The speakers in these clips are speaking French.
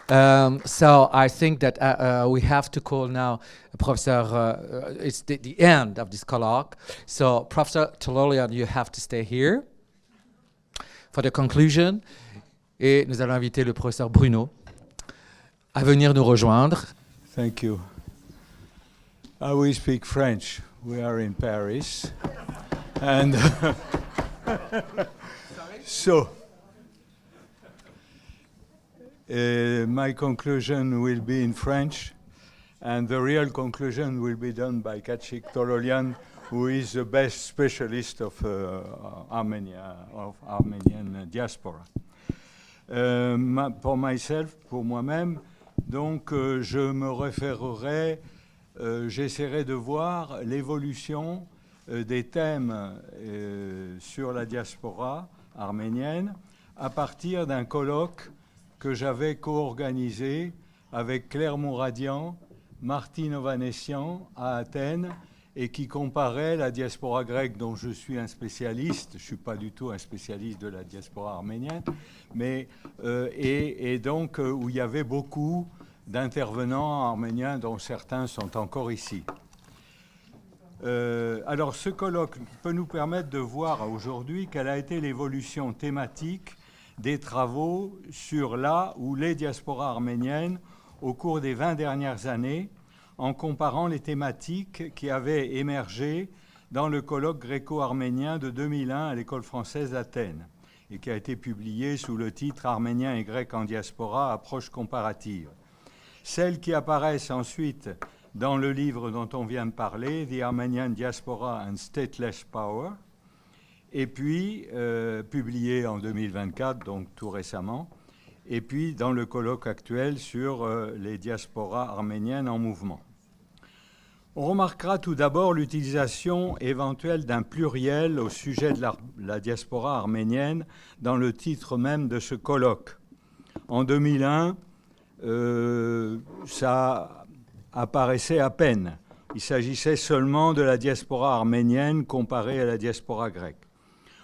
So I think that we have to call now Professor, it's the end of this colloque. So Professor Tololian, you have to stay here for the conclusion. Et nous allons inviter le professeur Bruno à venir nous rejoindre. Thank you. I will speak French. We are in Paris. And so my conclusion will be in French, and the real conclusion will be done by Kachik Tololian, who is the best specialist of Armenia, of Armenian diaspora. Pour myself, pour moi-même, donc je me référerai, j'essaierai de voir l'évolution des thèmes sur la diaspora arménienne à partir d'un colloque que j'avais co-organisé avec Claire Mouradian, Martine Ovanessian à Athènes, et qui comparait la diaspora grecque, dont je suis un spécialiste, je ne suis pas du tout un spécialiste de la diaspora arménienne, mais, et donc où il y avait beaucoup d'intervenants arméniens, dont certains sont encore ici. Alors ce colloque peut nous permettre de voir aujourd'hui quelle a été l'évolution thématique des travaux sur la ou les diasporas arméniennes au cours des 20 dernières années, en comparant les thématiques qui avaient émergé dans le colloque gréco-arménien de 2001 à l'École française d'Athènes et qui a été publié sous le titre « Arméniens et Grecs en diaspora, approche comparative ». Celles qui apparaissent ensuite dans le livre dont on vient de parler, « The Armenian Diaspora and Stateless Power », et puis publié en 2024, donc tout récemment, et puis dans le colloque actuel sur les diasporas arméniennes en mouvement. On remarquera tout d'abord l'utilisation éventuelle d'un pluriel au sujet de la diaspora arménienne dans le titre même de ce colloque. En 2001, ça apparaissait à peine. Il s'agissait seulement de la diaspora arménienne comparée à la diaspora grecque.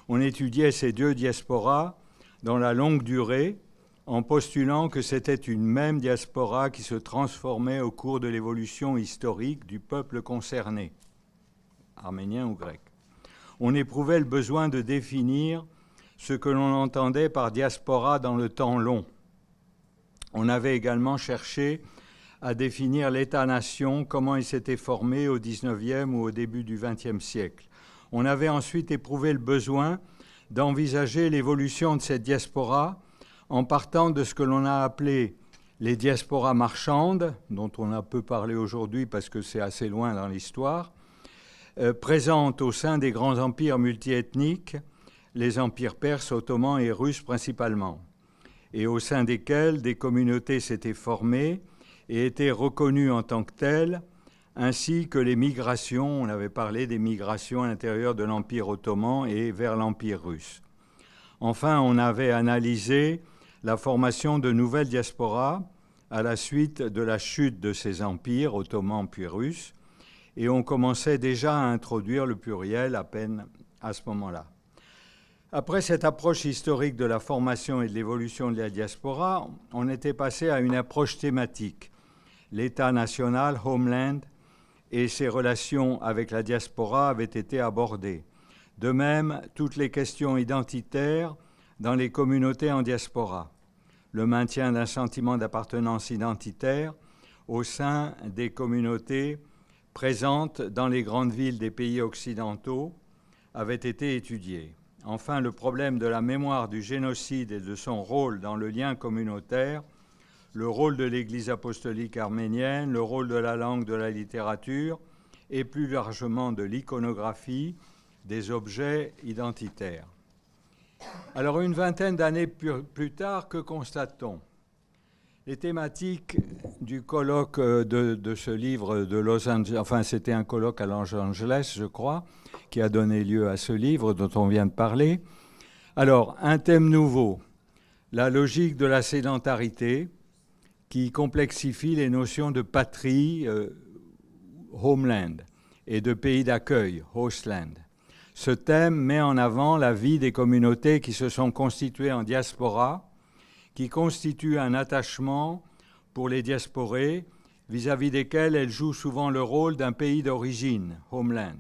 On étudiait ces deux diasporas dans la longue durée en postulant que c'était une même diaspora qui se transformait au cours de l'évolution historique du peuple concerné, arménien ou grec. On éprouvait le besoin de définir ce que l'on entendait par diaspora dans le temps long. On avait également cherché à définir l'État-nation, comment il s'était formé au XIXe ou au début du XXe siècle. On avait ensuite éprouvé le besoin d'envisager l'évolution de cette diaspora en partant de ce que l'on a appelé les diasporas marchandes, dont on a peu parlé aujourd'hui parce que c'est assez loin dans l'histoire, présentes au sein des grands empires multiethniques, les empires perses, ottomans et russes principalement, et au sein desquels des communautés s'étaient formées et étaient reconnues en tant que telles, ainsi que les migrations, on avait parlé des migrations à l'intérieur de l'Empire ottoman et vers l'Empire russe. Enfin, on avait analysé la formation de nouvelles diasporas à la suite de la chute de ces empires, ottomans puis russes, et on commençait déjà à introduire le pluriel à peine à ce moment-là. Après cette approche historique de la formation et de l'évolution de la diaspora, on était passé à une approche thématique, l'État national, homeland, et ses relations avec la diaspora avaient été abordées. De même, toutes les questions identitaires dans les communautés en diaspora, le maintien d'un sentiment d'appartenance identitaire au sein des communautés présentes dans les grandes villes des pays occidentaux avaient été étudiés. Enfin, le problème de la mémoire du génocide et de son rôle dans le lien communautaire, le rôle de l'Église apostolique arménienne, le rôle de la langue, de la littérature et plus largement de l'iconographie des objets identitaires. Alors, une vingtaine d'années plus tard, que constate-t-on? Les thématiques du colloque de ce livre de Los Angeles, enfin c'était un colloque à Los Angeles, je crois, qui a donné lieu à ce livre dont on vient de parler. Alors, un thème nouveau, la logique de la sédentarité, qui complexifie les notions de patrie, homeland, et de pays d'accueil, hostland. Ce thème met en avant la vie des communautés qui se sont constituées en diaspora, qui constituent un attachement pour les diasporées, vis-à-vis desquelles elles jouent souvent le rôle d'un pays d'origine, homeland.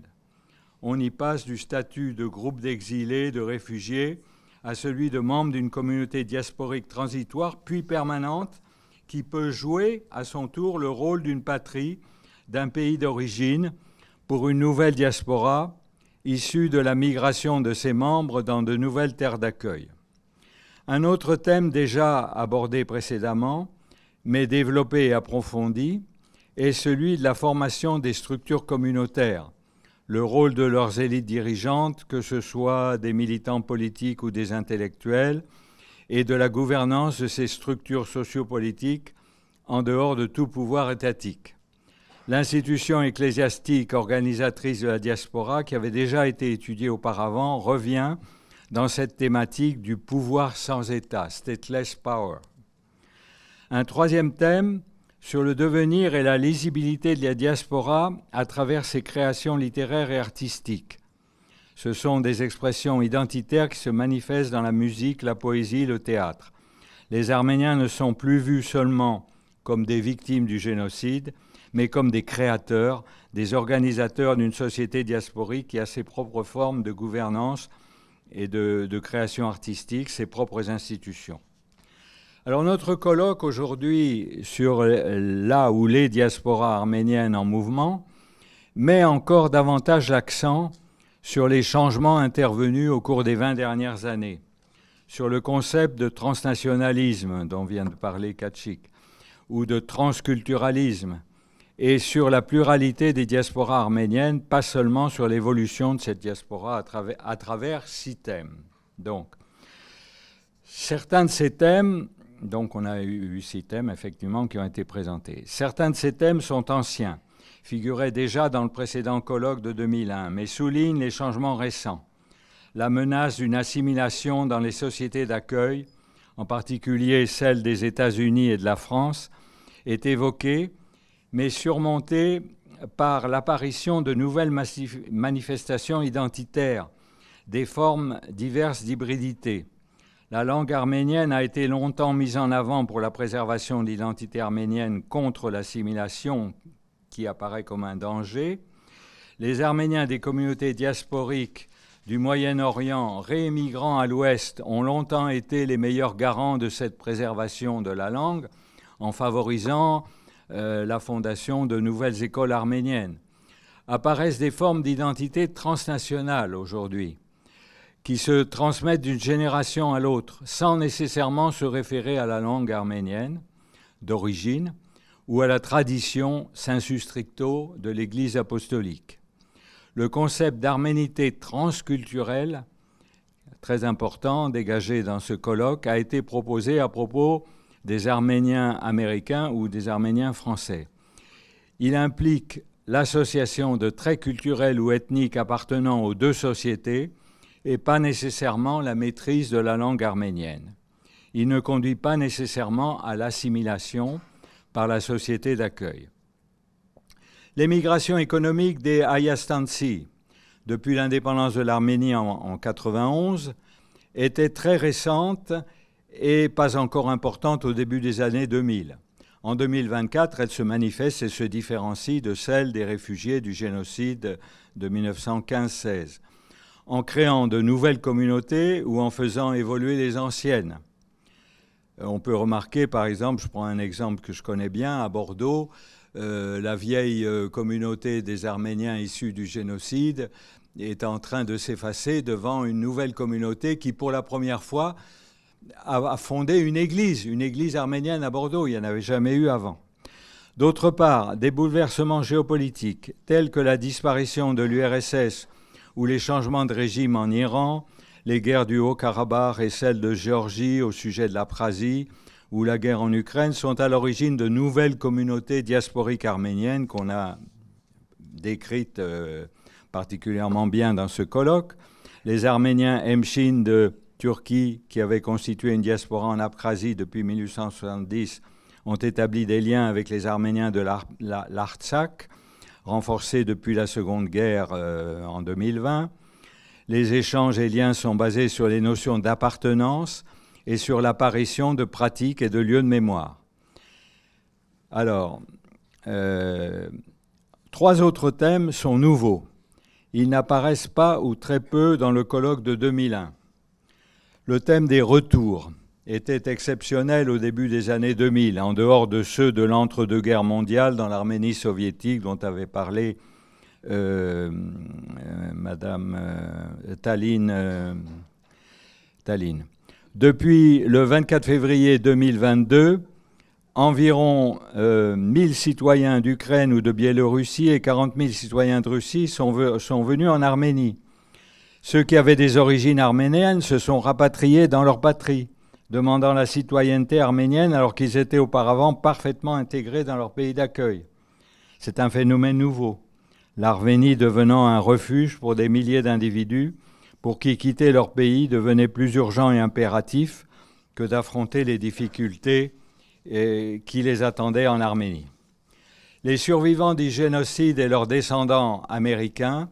On y passe du statut de groupe d'exilés, de réfugiés, à celui de membre d'une communauté diasporique transitoire, puis permanente, qui peut jouer à son tour le rôle d'une patrie, d'un pays d'origine, pour une nouvelle diaspora issue de la migration de ses membres dans de nouvelles terres d'accueil. Un autre thème déjà abordé précédemment, mais développé et approfondi, est celui de la formation des structures communautaires, le rôle de leurs élites dirigeantes, que ce soit des militants politiques ou des intellectuels, et de la gouvernance de ces structures sociopolitiques en dehors de tout pouvoir étatique. L'institution ecclésiastique organisatrice de la diaspora, qui avait déjà été étudiée auparavant, revient dans cette thématique du pouvoir sans État, stateless power. Un troisième thème sur le devenir et la lisibilité de la diaspora à travers ses créations littéraires et artistiques. Ce sont des expressions identitaires qui se manifestent dans la musique, la poésie, le théâtre. Les Arméniens ne sont plus vus seulement comme des victimes du génocide, mais comme des créateurs, des organisateurs d'une société diasporique qui a ses propres formes de gouvernance et de création artistique, ses propres institutions. Alors notre colloque aujourd'hui sur là où les diasporas arméniennes en mouvement met encore davantage l'accent sur les changements intervenus au cours des 20 dernières années, sur le concept de transnationalisme dont vient de parler Kachik, ou de transculturalisme, et sur la pluralité des diasporas arméniennes, pas seulement sur l'évolution de cette diaspora à travers 6 thèmes. Donc, certains de ces thèmes, donc on a eu 6 thèmes effectivement qui ont été présentés. Certains de ces thèmes sont anciens, figuraient déjà dans le précédent colloque de 2001, mais soulignent les changements récents. La menace d'une assimilation dans les sociétés d'accueil, en particulier celle des États-Unis et de la France, est évoquée, mais surmontée par l'apparition de nouvelles manifestations identitaires, des formes diverses d'hybridité. La langue arménienne a été longtemps mise en avant pour la préservation de l'identité arménienne contre l'assimilation qui apparaît comme un danger. Les Arméniens des communautés diasporiques du Moyen-Orient, réémigrant à l'Ouest, ont longtemps été les meilleurs garants de cette préservation de la langue en favorisant la fondation de nouvelles écoles arméniennes. Apparaissent des formes d'identité transnationale aujourd'hui, qui se transmettent d'une génération à l'autre, sans nécessairement se référer à la langue arménienne d'origine ou à la tradition sensu stricto de l'Église apostolique. Le concept d'arménité transculturelle, très important, dégagé dans ce colloque, a été proposé à propos des Arméniens américains ou des Arméniens français. Il implique l'association de traits culturels ou ethniques appartenant aux deux sociétés et pas nécessairement la maîtrise de la langue arménienne. Il ne conduit pas nécessairement à l'assimilation par la société d'accueil. L'émigration économique des Ayastansi, depuis l'indépendance de l'Arménie en 1991, était très récente et pas encore importante au début des années 2000. En 2024, elle se manifeste et se différencie de celle des réfugiés du génocide de 1915-16, en créant de nouvelles communautés ou en faisant évoluer les anciennes. On peut remarquer, par exemple, je prends un exemple que je connais bien, à Bordeaux, la vieille communauté des Arméniens issus du génocide est en train de s'effacer devant une nouvelle communauté qui, pour la première fois, a fondé une église arménienne à Bordeaux. Il n'y en avait jamais eu avant. D'autre part, des bouleversements géopolitiques tels que la disparition de l'URSS ou les changements de régime en Iran, les guerres du Haut-Karabakh et celles de Géorgie au sujet de l'Abkhazie ou la guerre en Ukraine sont à l'origine de nouvelles communautés diasporiques arméniennes qu'on a décrites particulièrement bien dans ce colloque. Les Arméniens Emshin de Turquie, qui avaient constitué une diaspora en Abkhazie depuis 1870, ont établi des liens avec les Arméniens de l'Artsakh, renforcés depuis la Seconde Guerre en 2020. Les échanges et liens sont basés sur les notions d'appartenance et sur l'apparition de pratiques et de lieux de mémoire. Alors, 3 autres thèmes sont nouveaux. Ils n'apparaissent pas ou très peu dans le colloque de 2001. Le thème des retours était exceptionnel au début des années 2000, en dehors de ceux de l'entre-deux-guerres mondiales dans l'Arménie soviétique dont avait parlé Madame Tallinn. Depuis le 24 février 2022, environ 1000 citoyens d'Ukraine ou de Biélorussie et 40 000 citoyens de Russie sont venus en Arménie. Ceux qui avaient des origines arméniennes se sont rapatriés dans leur patrie, demandant la citoyenneté arménienne alors qu'ils étaient auparavant parfaitement intégrés dans leur pays d'accueil. C'est un phénomène nouveau, l'Arménie devenant un refuge pour des milliers d'individus pour qui quitter leur pays devenait plus urgent et impératif que d'affronter les difficultés qui les attendaient en Arménie. Les survivants du génocide et leurs descendants américains,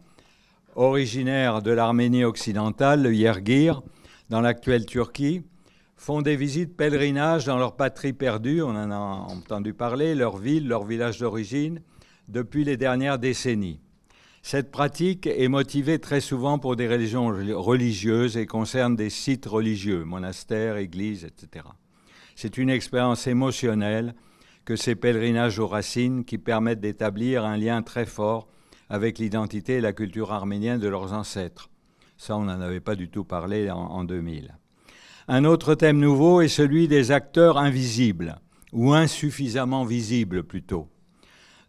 originaires de l'Arménie occidentale, le Yergir, dans l'actuelle Turquie, font des visites pèlerinages dans leur patrie perdue, on en a entendu parler, leur ville, leur village d'origine, depuis les dernières décennies. Cette pratique est motivée très souvent pour des raisons religieuses et concerne des sites religieux, monastères, églises, etc. C'est une expérience émotionnelle que ces pèlerinages aux racines qui permettent d'établir un lien très fort avec l'identité et la culture arménienne de leurs ancêtres. Ça, on n'en avait pas du tout parlé en 2000. Un autre thème nouveau est celui des acteurs invisibles, ou insuffisamment visibles plutôt,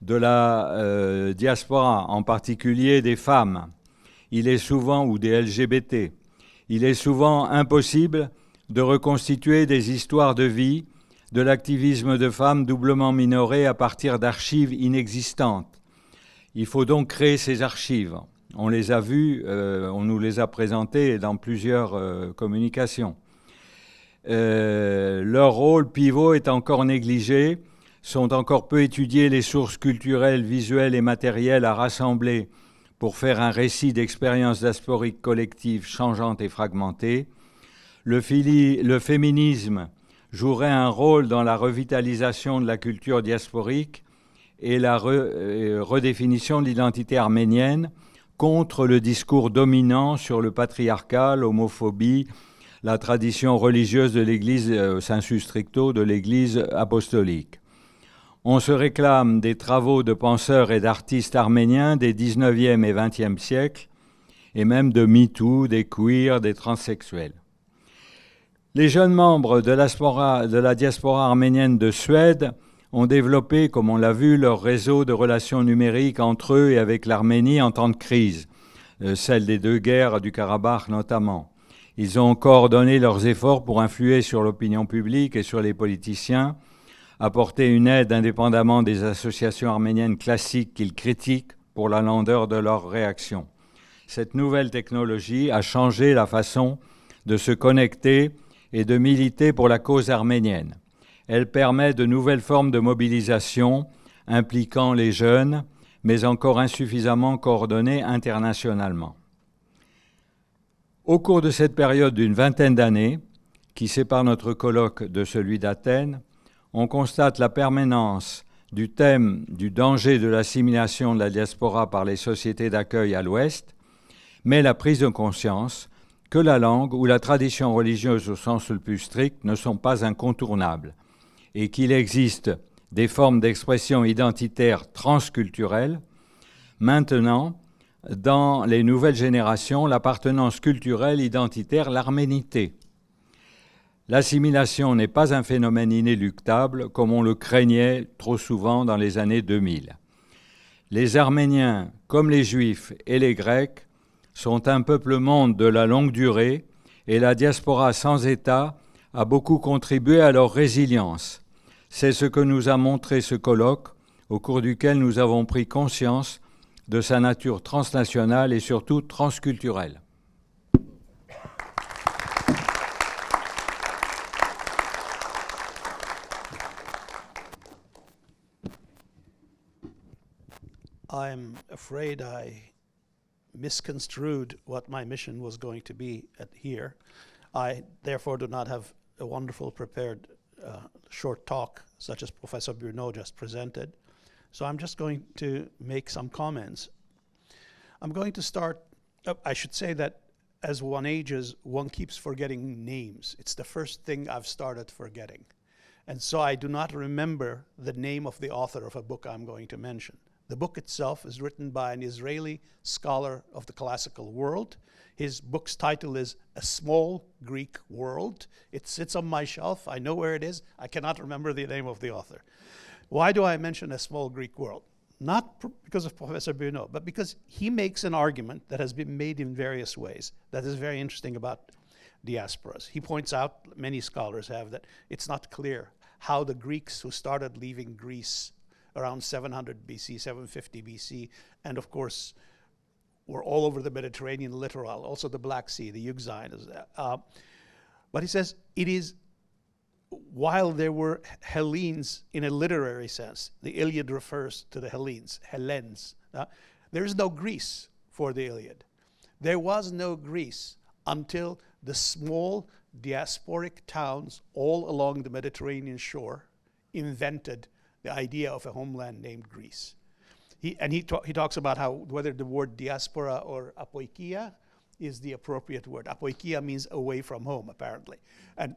de la diaspora, en particulier des femmes. Il est souvent, ou des LGBT, il est souvent impossible de reconstituer des histoires de vie, de l'activisme de femmes doublement minorées à partir d'archives inexistantes. Il faut donc créer ces archives. On les a vues, on nous les a présentées dans plusieurs communications. Leur rôle pivot est encore négligé, sont encore peu étudiées les sources culturelles, visuelles et matérielles à rassembler pour faire un récit d'expériences diasporiques collectives changeantes et fragmentées. Le féminisme jouerait un rôle dans la revitalisation de la culture diasporique et la redéfinition de l'identité arménienne contre le discours dominant sur le patriarcat, l'homophobie, la tradition religieuse de l'Église, sensu stricto, de l'Église apostolique. On se réclame des travaux de penseurs et d'artistes arméniens des 19e et 20e siècles, et même de MeToo, des queers, des transsexuels. Les jeunes membres de la diaspora arménienne de Suède ont développé, comme on l'a vu, leur réseau de relations numériques entre eux et avec l'Arménie en temps de crise, celle des 2 guerres du Karabakh notamment. Ils ont coordonné leurs efforts pour influer sur l'opinion publique et sur les politiciens, apporter une aide indépendamment des associations arméniennes classiques qu'ils critiquent pour la lenteur de leur réaction. Cette nouvelle technologie a changé la façon de se connecter et de militer pour la cause arménienne. Elle permet de nouvelles formes de mobilisation impliquant les jeunes, mais encore insuffisamment coordonnées internationalement. Au cours de cette période d'une vingtaine d'années, qui sépare notre colloque de celui d'Athènes, on constate la permanence du thème du danger de l'assimilation de la diaspora par les sociétés d'accueil à l'Ouest, mais la prise de conscience que la langue ou la tradition religieuse au sens le plus strict ne sont pas incontournables et qu'il existe des formes d'expression identitaire transculturelles. Maintenant, dans les nouvelles générations, l'appartenance culturelle identitaire, l'arménité. L'assimilation n'est pas un phénomène inéluctable comme on le craignait trop souvent dans les années 2000. Les Arméniens, comme les Juifs et les Grecs, sont un peuple monde de la longue durée et la diaspora sans État a beaucoup contribué à leur résilience. C'est ce que nous a montré ce colloque, au cours duquel nous avons pris conscience de sa nature transnationale et surtout transculturelle. I'm afraid I misconstrued what my mission was going to be here. I therefore do not have a wonderful prepared short talk, such as Professor Bruno just presented. So I'm just going to make some comments. I'm going to start, I should say that as one ages, one keeps forgetting names. It's the first thing I've started forgetting. And so I do not remember the name of the author of a book I'm going to mention. The book itself is written by an Israeli scholar of the classical world. His book's title is A Small Greek World. It sits on my shelf. I know where it is. I cannot remember the name of the author. Why do I mention A Small Greek World? Not because of Professor Bruno, but because he makes an argument that has been made in various ways that is very interesting about diasporas. He points out, many scholars have, that it's not clear how the Greeks who started leaving Greece around 700 BC, 750 BC, and of course were all over the Mediterranean littoral, also the Black Sea, the Euxine. But he says it is, while there were Hellenes in a literary sense, the Iliad refers to the Hellenes, there is no Greece for the Iliad. There was no Greece until the small diasporic towns all along the Mediterranean shore invented the idea of a homeland named Greece. He talks about how whether the word diaspora or apoikia is the appropriate word. Apoikia means away from home, apparently. And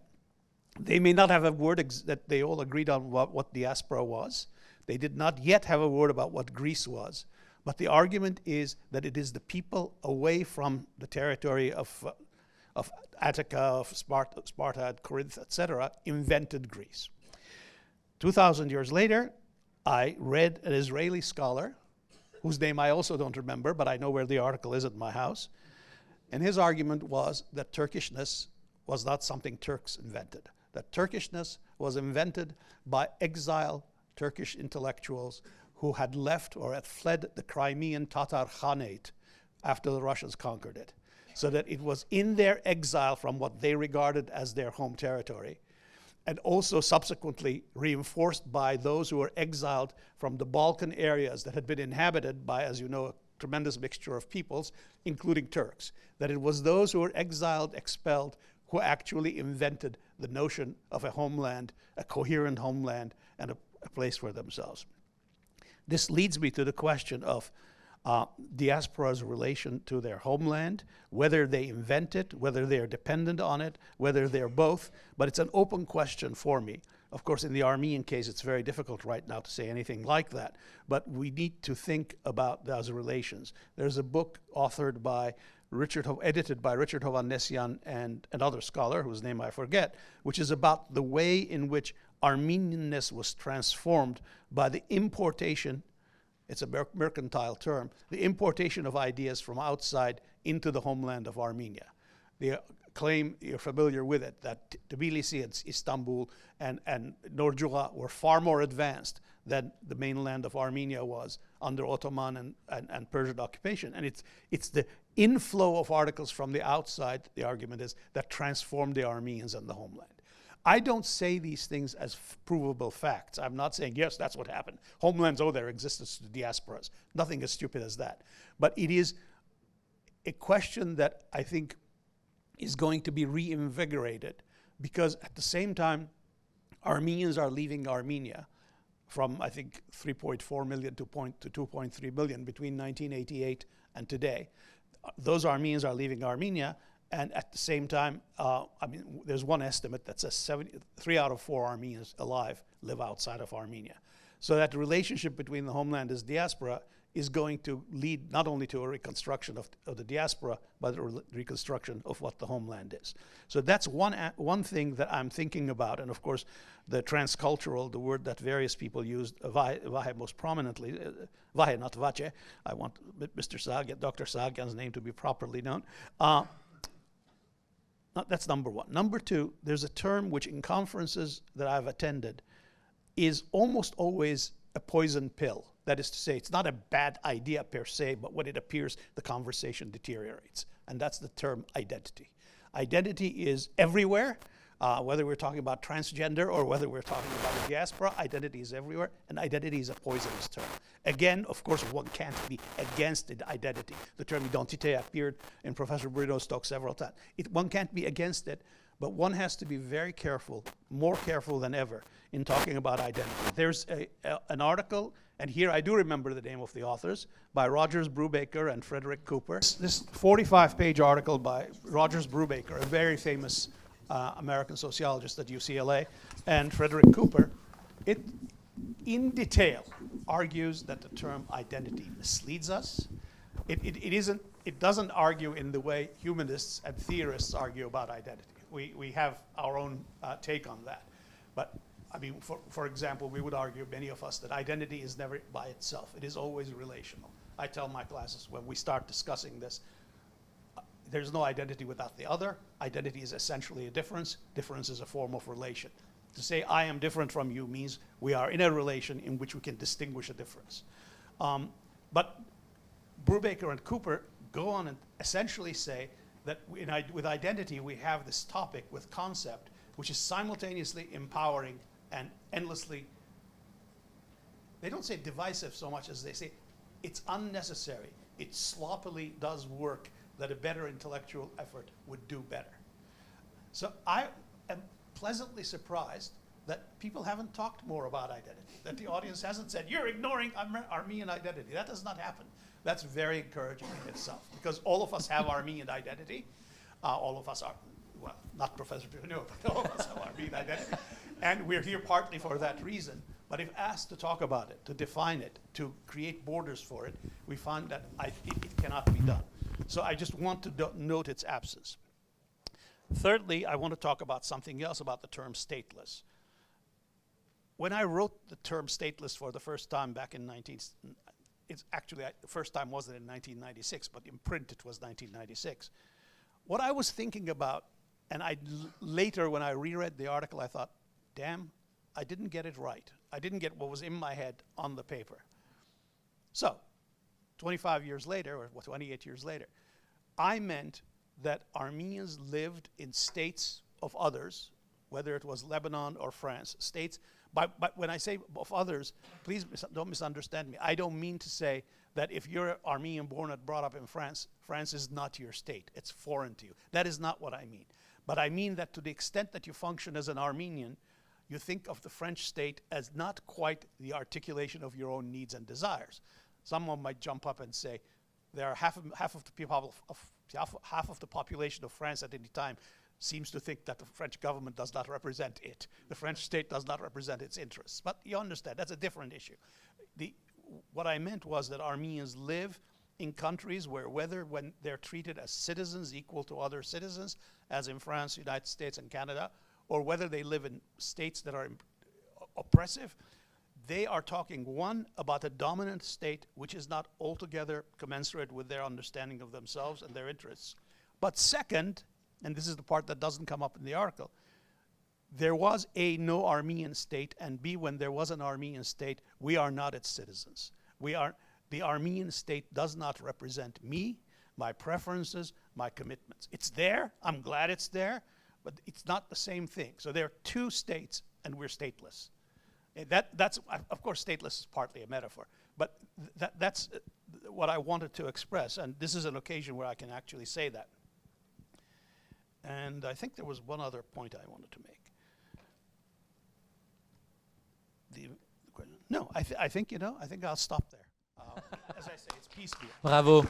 they may not have a word that they all agreed on what diaspora was. They did not yet have a word about what Greece was. But the argument is that it is the people away from the territory of Attica, of Sparta, Corinth, etc., invented Greece. 2,000 years later, I read an Israeli scholar, whose name I also don't remember, but I know where the article is at my house. And his argument was that Turkishness was not something Turks invented. That Turkishness was invented by exiled Turkish intellectuals who had left or had fled the Crimean Tatar Khanate after the Russians conquered it. So that it was in their exile from what they regarded as their home territory, and also subsequently reinforced by those who were exiled from the Balkan areas that had been inhabited by, as you know, a tremendous mixture of peoples, including Turks. That it was those who were exiled, expelled, who actually invented the notion of a homeland, a coherent homeland, and a place for themselves. This leads me to the question of diaspora's relation to their homeland, whether they invent it, whether they are dependent on it, whether they're both, but it's an open question for me. Of course, in the Armenian case, it's very difficult right now to say anything like that, but we need to think about those relations. There's a book edited by Richard Hovannessian and another scholar, whose name I forget, which is about the way in which Armenianness was transformed by the importation, it's a mercantile term, the importation of ideas from outside into the homeland of Armenia. The claim, you're familiar with it, that Tbilisi and Istanbul and Norjula were far more advanced than the mainland of Armenia was under Ottoman and Persian occupation. And it's the inflow of articles from the outside, the argument is, that transformed the Armenians and the homeland. I don't say these things as provable facts. I'm not saying, yes, that's what happened. Homelands owe their existence to diasporas. Nothing as stupid as that. But it is a question that I think is going to be reinvigorated, because at the same time, Armenians are leaving Armenia from, I think, 3.4 million to 2.3 million between 1988 and today. Those Armenians are leaving Armenia, and at the same time, there's one estimate that says 3 out of 4 Armenians alive live outside of Armenia. So that the relationship between the homeland and diaspora is going to lead not only to a reconstruction of the diaspora, but a reconstruction of what the homeland is. So that's one thing that I'm thinking about. And of course, the transcultural, the word that various people used, Vahe most prominently, Vahe, not Vache. I want Mr. Sagan, Dr. Sagan's name to be properly known. That's number one. Number two, there's a term which in conferences that I've attended is almost always a poison pill. That is to say, it's not a bad idea per se, but when it appears, the conversation deteriorates. And that's the term identity. Identity is everywhere, whether we're talking about transgender or whether we're talking about the diaspora, identity is everywhere, and identity is a poisonous term. Again, of course, one can't be against identity. The term identité appeared in Professor Bruno's talk several times. One can't be against it, But one has to be very careful, more careful than ever, in talking about identity. There's an article, and here I do remember the name of the authors, by Rogers Brubaker and Frederick Cooper. This 45-page article by Rogers Brubaker, a very famous American sociologist at UCLA, and Frederick Cooper, it in detail argues that the term identity misleads us. It doesn't argue in the way humanists and theorists argue about identity. We have our own take on that. But I mean, for example, we would argue, many of us, that identity is never by itself. It is always relational. I tell my classes when we start discussing this, there's no identity without the other. Identity is essentially a difference. Difference is a form of relation. To say I am different from you means we are in a relation in which we can distinguish a difference. But Brubaker and Cooper go on and essentially say that with identity we have this topic with concept which is simultaneously empowering and endlessly, they don't say divisive so much as they say it's unnecessary. It sloppily does work that a better intellectual effort would do better. So I am pleasantly surprised that people haven't talked more about identity, that the audience hasn't said, you're ignoring Armenian identity. That does not happen. That's very encouraging in itself, because all of us have Armenian identity. All of us are, well, not Professor Bruneau, but all of us have Armenian identity. And we're here partly for that reason. But if asked to talk about it, to define it, to create borders for it, we find that it cannot be done. So I just want to note its absence. Thirdly, I want to talk about something else, about the term stateless. When I wrote the term stateless for the first time back in it's actually, the first time wasn't in 1996, but in print it was 1996. What I was thinking about, and later when I reread the article, I thought, damn, I didn't get it right. I didn't get what was in my head on the paper. So, 25 years later, or 28 years later, I meant that Armenians lived in states of others, whether it was Lebanon or France, states. But when I say of others, please don't misunderstand me. I don't mean to say that if you're Armenian born and brought up in France, France is not your state. It's foreign to you. That is not what I mean. But I mean that to the extent that you function as an Armenian, you think of the French state as not quite the articulation of your own needs and desires. Someone might jump up and say, there are half of the population of France at any time seems to think that the French government does not represent it. The French state does not represent its interests. But you understand, that's a different issue. What I meant was that Armenians live in countries where whether when they're treated as citizens equal to other citizens, as in France, United States, and Canada, or whether they live in states that are oppressive, they are talking, one, about a dominant state which is not altogether commensurate with their understanding of themselves and their interests. But second, and this is the part that doesn't come up in the article, there was A, no Armenian state, and B, when there was an Armenian state, we are not its citizens. The Armenian state does not represent me, my preferences, my commitments. It's there, I'm glad it's there, but it's not the same thing. So there are two states, and we're stateless. That's of course, stateless is partly a metaphor, but that's what I wanted to express, and this is an occasion where I can actually say that. And I think there was one other point I wanted to make. No, I think I'll stop there. As I say, it's piecemeal. Bravo.